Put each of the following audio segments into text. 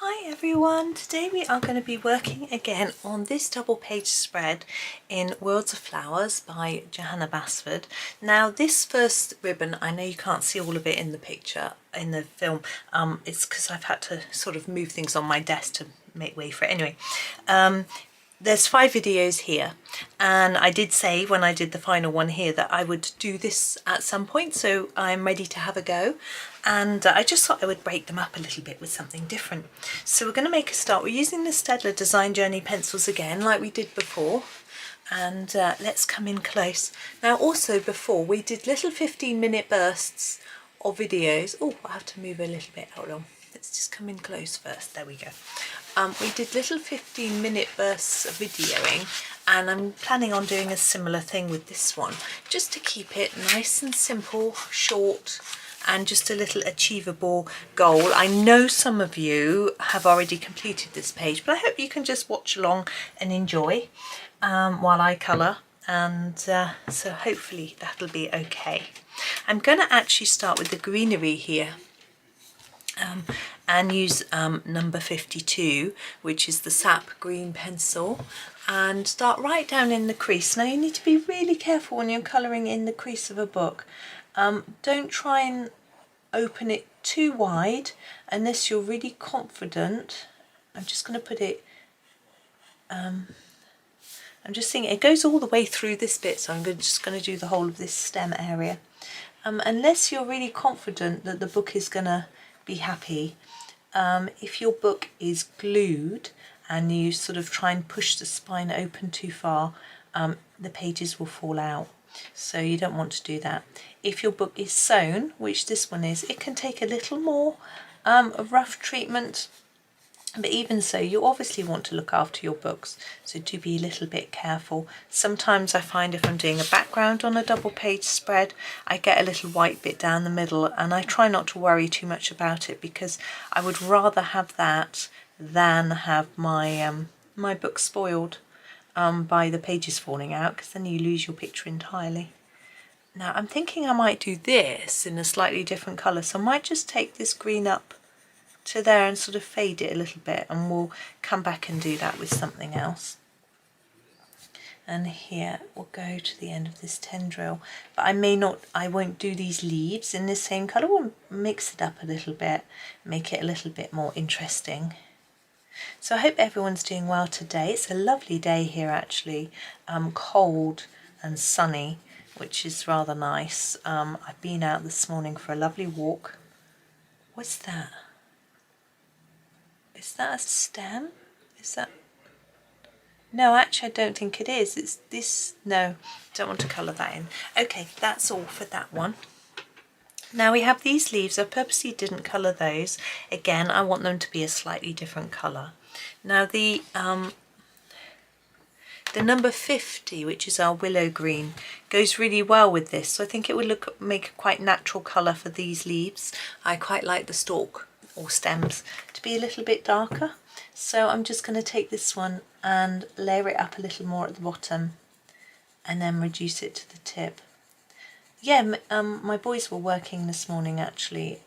Hi everyone, today we are going to be working again on this double page spread in Worlds of Flowers by Johanna Basford. Now this first ribbon, I know you can't see all of it in the picture, in the film, it's because I've had to sort of move things on my desk to make way for it. Anyway, there's 5 videos here, and I did say when I did the final one here that I would do this at some point, so I'm ready to have a go, and I just thought I would break them up a little bit with something different. So we're going to make a start. We're using the Staedtler Design Journey pencils again like we did before, and let's come in close. Now also before we did little 15-minute bursts of videos. Oh, I have to move a little bit. Hold on, let's just come in close first. There we go. We did little 15-minute bursts of videoing, and I'm planning on doing a similar thing with this one, just to keep it nice and simple, short, and just a little achievable goal. I know some of you have already completed this page, but I hope you can just watch along and enjoy while I colour, and so hopefully that'll be okay. I'm going to actually start with the greenery here. And use number 52, which is the sap green pencil, and start right down in the crease. Now you need to be really careful when you're colouring in the crease of a book. Don't try and open it too wide unless you're really confident. I'm just going to put it, I'm just thinking it goes all the way through this bit, so I'm just going to do the whole of this stem area. Unless you're really confident that the book is going to be happy. If your book is glued and you sort of try and push the spine open too far, the pages will fall out, so you don't want to do that. If your book is sewn, which this one is, it can take a little more rough treatment, but even so, you obviously want to look after your books, so do be a little bit careful. Sometimes I find if I'm doing a background on a double page spread, I get a little white bit down the middle, and I try not to worry too much about it, because I would rather have that than have my my book spoiled by the pages falling out, because then you lose your picture entirely. Now I'm thinking I might do this in a slightly different colour, so I might just take this green up to there and sort of fade it a little bit, and we'll come back and do that with something else. And here we'll go to the end of this tendril, but I won't do these leaves in this same colour. We'll mix it up a little bit, make it a little bit more interesting. So I hope everyone's doing well today. It's a lovely day here actually, cold and sunny, which is rather nice. I've been out this morning for a lovely walk. What's that? Is that a stem? Is that? No, actually I don't think it is. It's this. No, don't want to colour that in. Okay, that's all for that one. Now we have these leaves. I purposely didn't colour those. Again, I want them to be a slightly different colour. Now the number 50, which is our willow green, goes really well with this. So I think it would make a quite natural colour for these leaves. I quite like the stalk or stems to be a little bit darker, so I'm just going to take this one and layer it up a little more at the bottom and then reduce it to the tip. Yeah, my boys were working this morning actually.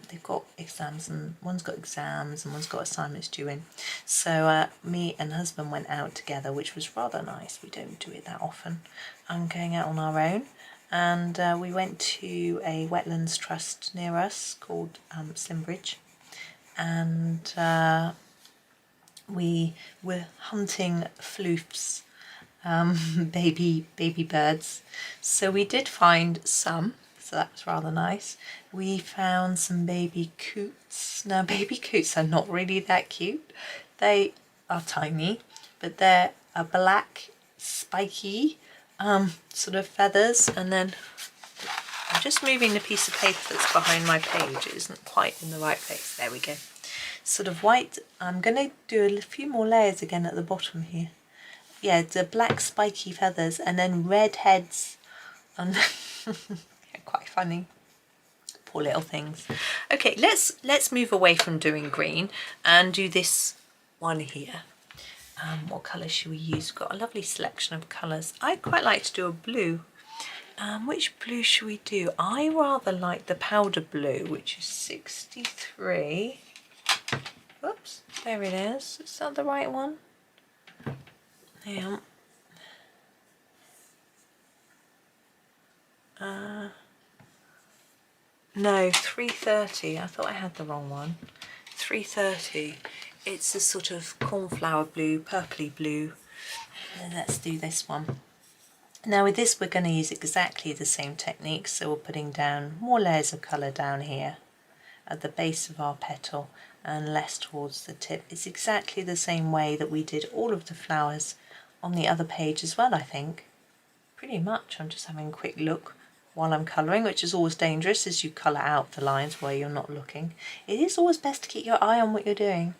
They've got exams, and one's got exams and one's got assignments due in, so me and husband went out together, which was rather nice. We don't do it that often. I'm going out on our own, and we went to a wetlands trust near us called Slimbridge, and we were hunting floofs, baby birds. So we did find some, so that was rather nice. We found some baby coots. Now baby coots are not really that cute. They are tiny, but they're a black spiky sort of feathers, and then I'm just moving the piece of paper that's behind my page. It isn't quite in the right place. There we go. Sort of white. I'm going to do a few more layers again at the bottom here. Yeah, the black spiky feathers, and then red heads. And quite funny. Poor little things. Okay, let's move away from doing green and do this one here. What colour should we use? We've got a lovely selection of colours. I quite like to do a blue. Which blue should we do? I rather like the powder blue, which is 63. Whoops. There it is that the right one? Yeah. No, 330. I thought I had the wrong one. 330. It's a sort of cornflower blue, purpley blue. Let's do this one. Now with this we're going to use exactly the same technique, so we're putting down more layers of colour down here at the base of our petal and less towards the tip. It's exactly the same way that we did all of the flowers on the other page as well, I think. Pretty much. I'm just having a quick look while I'm colouring, which is always dangerous as you colour out the lines where you're not looking. It is always best to keep your eye on what you're doing.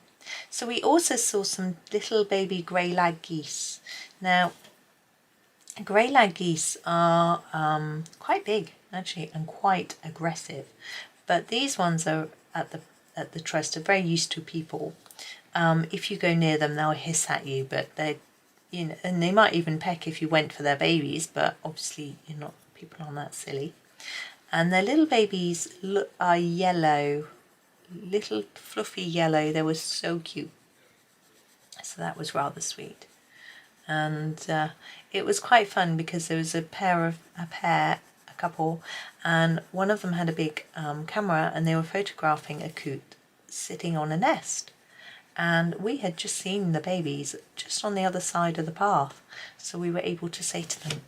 So we also saw some little baby grey lag geese. Now grey lag geese are quite big actually and quite aggressive, but these ones are at the trust are very used to people. If you go near them they'll hiss at you, but they, you know, and they might even peck if you went for their babies, but obviously you're not, people aren't that silly. And their little babies are yellow, little fluffy yellow. They were so cute, so that was rather sweet. And it was quite fun because there was a couple, and one of them had a big camera and they were photographing a coot sitting on a nest, and we had just seen the babies just on the other side of the path, so we were able to say to them,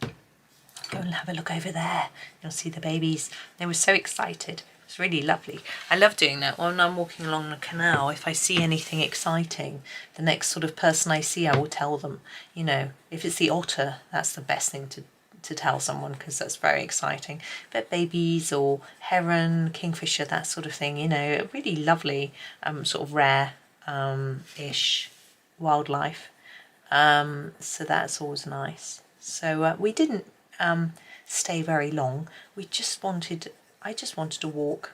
go and have a look over there, you'll see the babies. They were so excited. It was really lovely. I love doing that when I'm walking along the canal. If I see anything exciting, the next sort of person I see, I will tell them. You know, if it's the otter, that's the best thing to tell someone, because that's very exciting. But babies or heron, kingfisher, that sort of thing, you know, really lovely, sort of rare ish wildlife. So that's always nice. So we didn't stay very long. I just wanted to walk,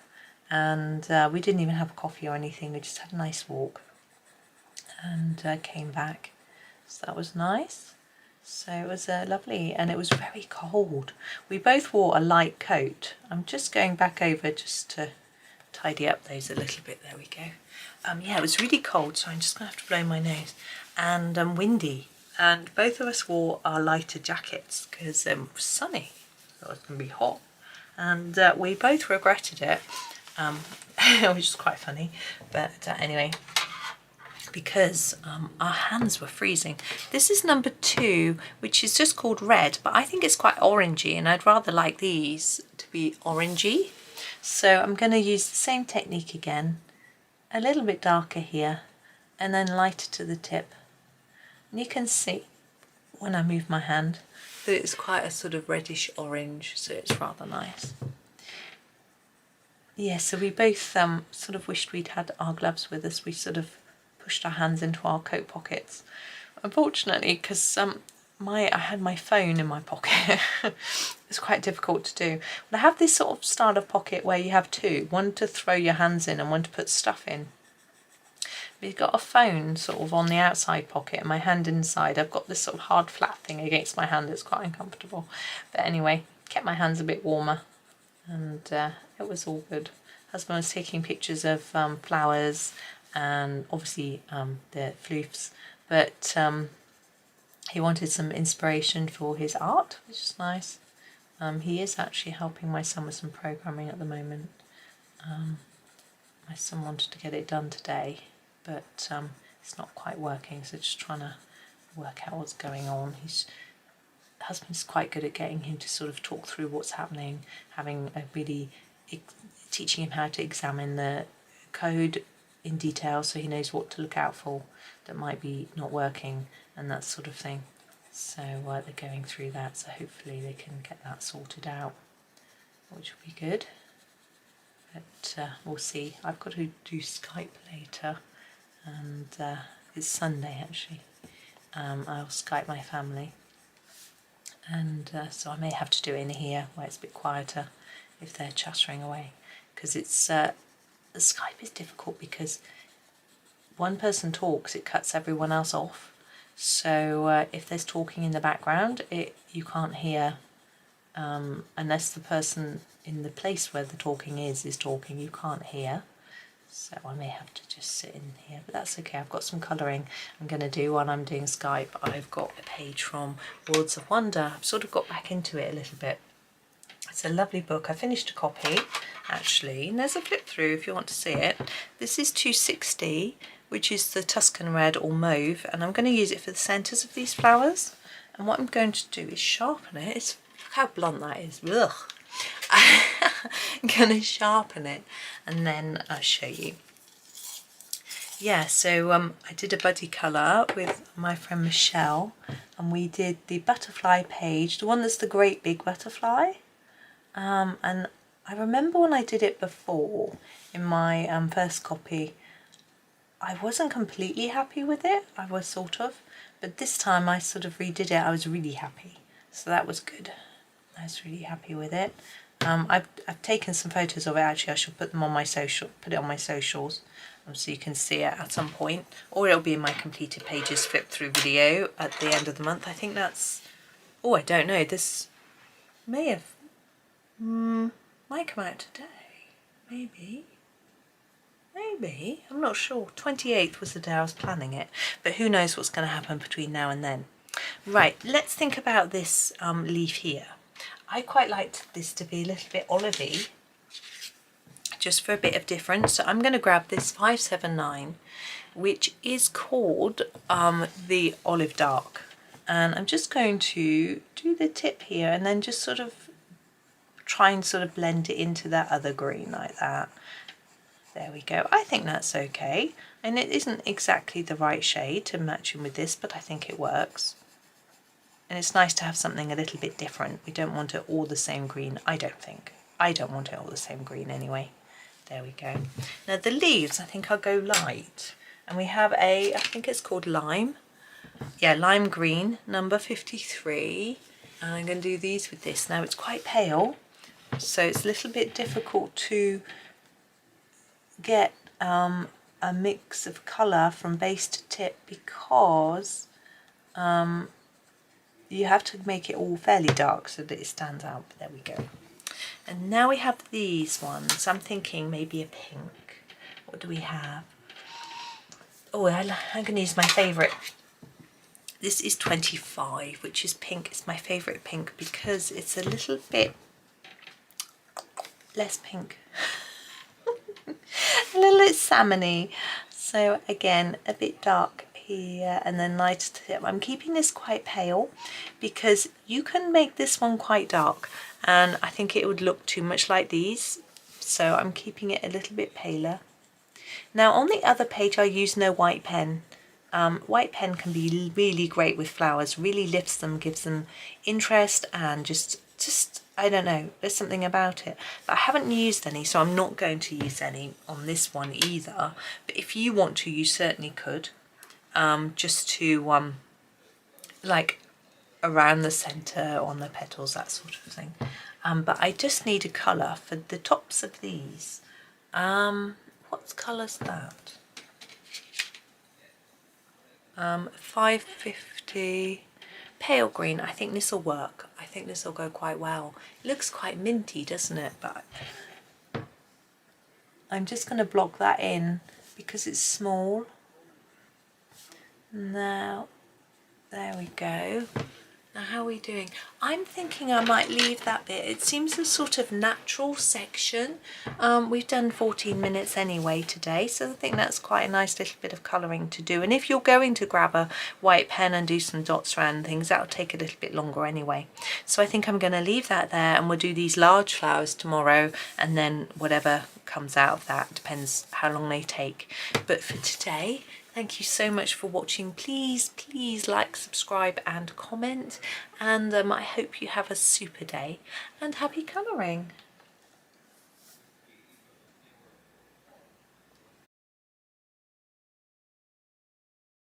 and we didn't even have coffee or anything. We just had a nice walk and came back. So that was nice. So it was lovely, and it was very cold. We both wore a light coat. I'm just going back over just to tidy up those a little bit. There we go. Yeah, it was really cold, so I'm just going to have to blow my nose. And windy. And both of us wore our lighter jackets because it was sunny. So it was going to be hot. And we both regretted it, which is quite funny. But anyway, because our hands were freezing. This is number 2, which is just called red, but I think it's quite orangey, and I'd rather like these to be orangey. So I'm going to use the same technique again, a little bit darker here, and then lighter to the tip. And you can see when I move my hand that it's quite a sort of reddish orange, so it's rather nice. Yeah, so we both sort of wished we'd had our gloves with us. We sort of pushed our hands into our coat pockets. Unfortunately, because I had my phone in my pocket. It's quite difficult to do. But I have this sort of style of pocket where you have two, one to throw your hands in and one to put stuff in. We've got a phone sort of on the outside pocket and my hand inside. I've got this sort of hard flat thing against my hand. It's quite uncomfortable. But anyway, kept my hands a bit warmer, and it was all good. Husband was taking pictures of flowers and obviously the floofs, but he wanted some inspiration for his art, which is nice. He is actually helping my son with some programming at the moment. My son wanted to get it done today, but it's not quite working, so just trying to work out what's going on. Husband's quite good at getting him to sort of talk through what's happening, teaching him how to examine the code in detail so he knows what to look out for that might be not working and that sort of thing. So they're going through that, so hopefully they can get that sorted out, which will be good. But we'll see. I've got to do Skype later, and it's Sunday actually. I'll Skype my family, and so I may have to do it in here where it's a bit quieter if they're chattering away, because it's Skype is difficult because one person talks, it cuts everyone else off. So if there's talking in the background, you can't hear unless the person in the place where the talking is talking, you can't hear. So I may have to just sit in here, but that's okay. I've got some colouring I'm going to do while I'm doing Skype. I've got a page from Worlds of Wonder. I've sort of got back into it a little bit. It's a lovely book. I finished a copy actually, and there's a flip through if you want to see it. This is 260, which is the Tuscan red or mauve, and I'm going to use it for the centres of these flowers. And what I'm going to do is sharpen it. Look how blunt that is. Ugh. I'm going to sharpen it and then I'll show you. Yeah, so I did a buddy colour with my friend Michelle, and we did the butterfly page, the one that's the great big butterfly. And I remember when I did it before in my first copy, I wasn't completely happy with it. I was sort of, but this time I sort of redid it. I was really happy, so that was good. I was really happy with it. I've taken some photos of it. Actually, I should put them on my put it on my socials, so you can see it at some point, or it'll be in my completed pages flip through video at the end of the month. I think that's, oh, I don't know, this may have might come out today, maybe, I'm not sure. 28th was the day I was planning it, but who knows what's going to happen between now and then. Right, let's think about this leaf here. I quite liked this to be a little bit olivey, just for a bit of difference. So I'm going to grab this 579, which is called the Olive Dark. And I'm just going to do the tip here and then just sort of try and sort of blend it into that other green like that. There we go. I think that's okay. And it isn't exactly the right shade to match in with this, but I think it works. And it's nice to have something a little bit different. We don't want it all the same green, I don't think. I don't want it all the same green anyway. There we go. Now the leaves, I think I'll go light. And we have I think it's called Lime. Yeah, Lime Green, number 53. And I'm going to do these with this. Now it's quite pale, so it's a little bit difficult to get a mix of colour from base to tip because you have to make it all fairly dark so that it stands out. There we go. And now we have these ones. I'm thinking maybe a pink. What do we have? Oh, I'm going to use my favourite. This is 25, which is pink. It's my favourite pink because it's a little bit less pink. A little bit salmony. So again, a bit dark here and then lighter tip. I'm keeping this quite pale because you can make this one quite dark and I think it would look too much like these, so I'm keeping it a little bit paler. Now on the other page I use no white pen. White pen can be really great with flowers, really lifts them, gives them interest, and just I don't know, there's something about it. But I haven't used any, so I'm not going to use any on this one either. But if you want to, you certainly could. Just to like around the centre, on the petals, that sort of thing. But I just need a colour for the tops of these. What colour's that? 550 pale green. I think this will work. I think this will go quite well. It looks quite minty, doesn't it? But I'm just going to block that in because it's small. Now, there we go. Now, how are we doing? I'm thinking I might leave that bit. It seems a sort of natural section. We've done 14 minutes anyway today, so I think that's quite a nice little bit of colouring to do. And if you're going to grab a white pen and do some dots around things, that'll take a little bit longer anyway. So I think I'm going to leave that there, and we'll do these large flowers tomorrow, and then whatever comes out of that depends how long they take. But for today, thank you so much for watching. Please like, subscribe and comment, and I hope you have a super day and happy colouring.